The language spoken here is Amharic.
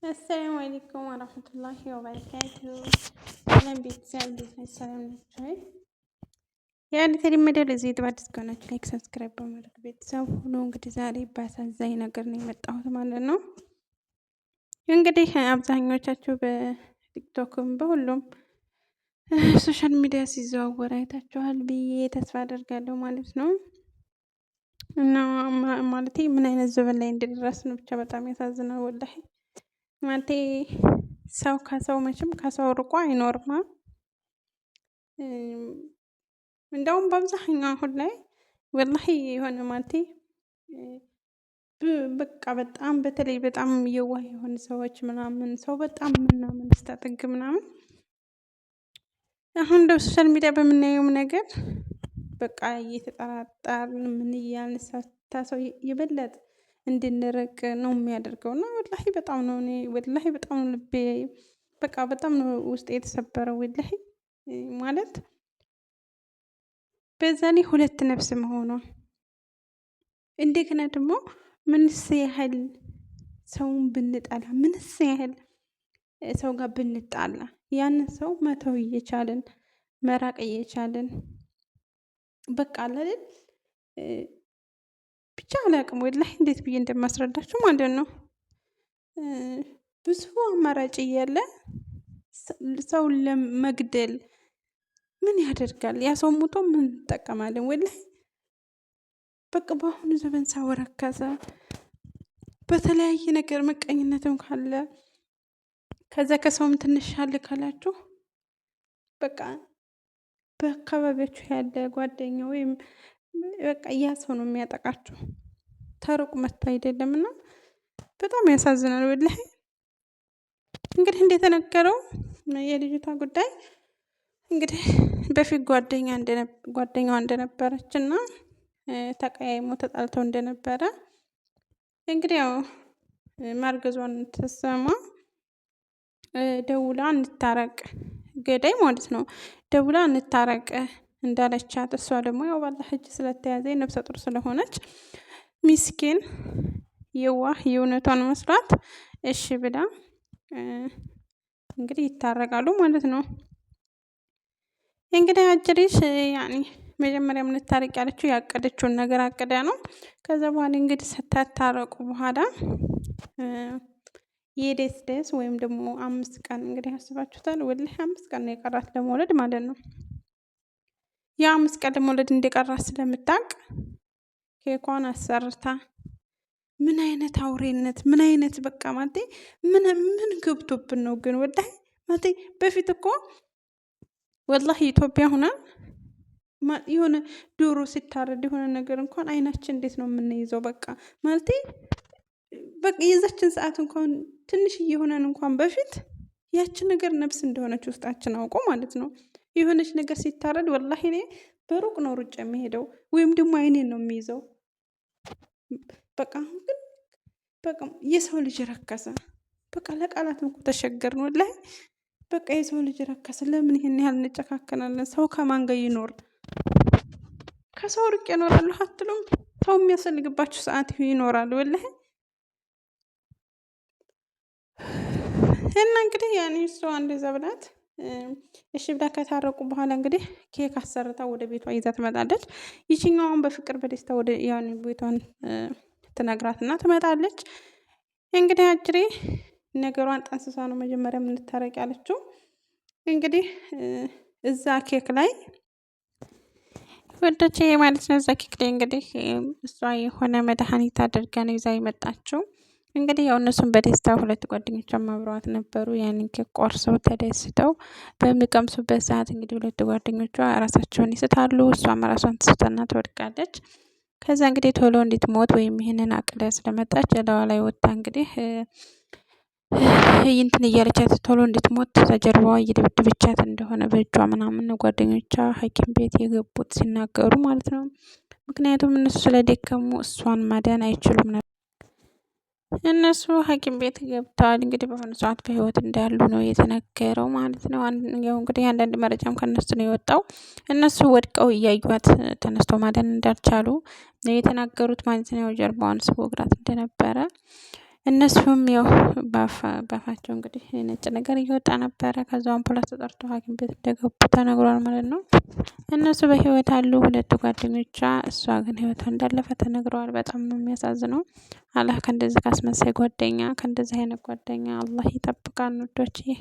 አሰላሙ አለይኩም ወረህመቱላሂ ወበረካቱ። ሰላም ቤተሰብ እንዴት ናችሁ? ሰላም ናችሁ? ያን የተለመደው ለዚህ ዩቲዩብ አዲስ ከሆናችሁ ላይክ፣ ሰብስክራይብ በማድረግ ቤተሰብ ሁኑ። እንግዲህ ዛሬ በአሳዛኝ ነገር ነው የመጣሁት ማለት ነው። እንግዲህ አብዛኞቻችሁ በቲክቶክም በሁሉም ሶሻል ሚዲያ ሲዘዋወር አይታችኋል ብዬ ተስፋ አደርጋለሁ ማለት ነው። እና ማለቴ ምን አይነት ዘመን ላይ እንደደረስን ብቻ በጣም ያሳዝናል ወላሂ። ማለቴ ሰው ከሰው መቼም ከሰው ርቆ አይኖርም። እንደውም በአብዛኛው አሁን ላይ ወላሂ የሆነ ማለቴ በቃ በጣም በተለይ በጣም የዋህ የሆኑ ሰዎች ምናምን ሰው በጣም ምናምን ስታጠግ ምናምን አሁን እንደ ሶሻል ሚዲያ በምናየውም ነገር በቃ እየተጠራጠርን ምን እያልን ሰው የበለጠ እንድንርቅ ነው የሚያደርገው። እና ወላሂ በጣም ነው እኔ ወላሂ በጣም ነው ልቤ በቃ በጣም ነው ውስጤ የተሰበረው ወላሂ ማለት በዛ ላይ ሁለት ነፍስ መሆኗ እንደገና ደግሞ ምንስ ያህል ሰውን ብንጠላ ምንስ ያህል ሰው ጋር ብንጣላ ያንን ሰው መተው እየቻልን መራቅ እየቻልን በቃ አይደል ብቻ አላቅም ወላሂ እንዴት ብዬ እንደማስረዳችሁ ማለት ነው። ብዙ አማራጭ እያለ ሰውን ለመግደል ምን ያደርጋል? ያ ሰው ሞቶ ምን እንጠቀማለን? ወላሂ በቃ በአሁኑ ዘመን ሰው ረከሰ። በተለያየ ነገር ምቀኝነትም ካለ ከዛ ከሰውም ትንሽ አለ ካላችሁ በቃ በአካባቢያችሁ ያለ ጓደኛ ወይም በቃ ያ ሰው ነው የሚያጠቃችሁ ተሩቅ መጥቶ አይደለምና በጣም ያሳዝናል ወላሂ። እንግዲህ እንደተነገረው የልጅቷ ጉዳይ እንግዲህ በፊት ጓደኛዋ እንደነበረች እና ተቀያይሞ ተጣልተው እንደነበረ እንግዲህ ያው ማርገዟን ተሰማ ደውላ እንታረቅ ገዳይ ማለት ነው ደውላ እንታረቅ እንዳለቻት እሷ ደግሞ ያው ባላህ እጅ ስለተያዘ ነፍሰ ጡር ስለሆነች ሚስኪን የዋህ የእውነቷን መስራት እሺ ብላ እንግዲህ ይታረቃሉ ማለት ነው። እንግዲህ አጅሪሽ ያኔ መጀመሪያ እንታረቅ ያለችው ያቀደችውን ነገር አቅዳ ነው። ከዛ በኋላ እንግዲህ ስታታረቁ በኋላ የደስ ወይም ደግሞ 5 ቀን እንግዲህ አስባችሁታል ወላሂ 5 ቀን ነው የቀራት ለመውለድ ማለት ነው። ያ 5 ቀን ለመውለድ እንደቀራት ስለምታውቅ ኬኳን አሰርታ ምን አይነት አውሬነት ምን አይነት በቃ ማለቴ ምን ገብቶብን ነው ግን ወላሂ ማለቴ በፊት እኮ ወላሂ ኢትዮጵያ ሆና የሆነ ዶሮ ሲታረድ የሆነ ነገር እንኳን አይናችን እንዴት ነው የምንይዘው? በቃ ማለቴ በቃ የዛችን ሰዓት እንኳን ትንሽ እየሆነን እንኳን በፊት ያችን ነገር ነፍስ እንደሆነች ውስጣችን አውቆ ማለት ነው። የሆነች ነገር ሲታረድ ወላሂ እኔ በሩቅ ነው ሩጭ የሚሄደው ወይም ደግሞ አይኔን ነው የሚይዘው። በቃ አሁን ግን በቃ የሰው ልጅ ረከሰ። በቃ ለቃላት እንኳን ተሸገርን ወላሂ በቃ የሰው ልጅ ረከሰ። ለምን ይሄን ያህል እንጨካከናለን? ሰው ከማን ጋር ይኖር? ከሰው ርቅ ይኖራሉ አትሉም? ሰው የሚያስፈልግባችሁ ሰዓት ይኖራል ወላሂ። እና እንግዲህ ያኔ እሷ እንደዛ ብላት እሺ ብላ ከታረቁ በኋላ እንግዲህ ኬክ አሰርታ ወደ ቤቷ ይዛ ትመጣለች። ይችኛዋን በፍቅር በደስታ ወደ ያኔ ቤቷን ትነግራትና ትመጣለች። እንግዲህ አጅሬ ነገሯን ጠንስሳ ነው መጀመሪያ እንታረቅ ያለችው። እንግዲህ እዛ ኬክ ላይ ወደቼ ማለት ነው እዛ ኬክ ላይ እንግዲህ እሷ የሆነ መድኃኒት አድርጋ ነው ይዛ የመጣችው። እንግዲህ ያው እነሱም በደስታ ሁለት ጓደኞቿም አብረዋት ነበሩ። ያንን ኬክ ቆርሰው ተደስተው በሚቀምሱበት ሰዓት እንግዲህ ሁለት ጓደኞቿ ራሳቸውን ይስታሉ። እሷም ራሷን ትስትና ትወድቃለች። ከዛ እንግዲህ ቶሎ እንድትሞት ወይም ይሄንን አቅዳ ስለመጣች ላዋ ላይ ወጣ እንግዲህ እንትን እያለቻት ቶሎ እንድትሞት ተጀርባዋ እየደበደበቻት እንደሆነ በእጇ ምናምን ጓደኞቿ ሐኪም ቤት የገቡት ሲናገሩ ማለት ነው። ምክንያቱም እነሱ ስለደከሙ እሷን ማዳን አይችሉም ነበር። እነሱ ሐኪም ቤት ገብተዋል እንግዲህ በአሁኑ ሰዓት በህይወት እንዳሉ ነው የተነገረው ማለት ነው። ያው እንግዲህ አንዳንድ መረጃም ከነሱ ነው የወጣው። እነሱ ወድቀው እያዩት ተነስተው ማዳን እንዳልቻሉ ነው የተናገሩት ማለት ነው። ጀርባዋን ስቦ ግራት እንደነበረ እነሱም ያው በአፋቸው እንግዲህ ነጭ ነገር እየወጣ ነበረ። ከዛ አምቡላንስ ተጠርቶ ሐኪም ቤት እንደገቡ ተነግሯል ማለት ነው። እነሱ በህይወት አሉ ሁለት ጓደኞቿ፣ እሷ ግን ህይወቷ እንዳለፈ ተነግረዋል። በጣም ነው የሚያሳዝነው። አላህ ከእንደዚህ ካስመሳይ ጓደኛ ከእንደዚህ አይነት ጓደኛ አላህ ይጠብቃን ውዶችዬ።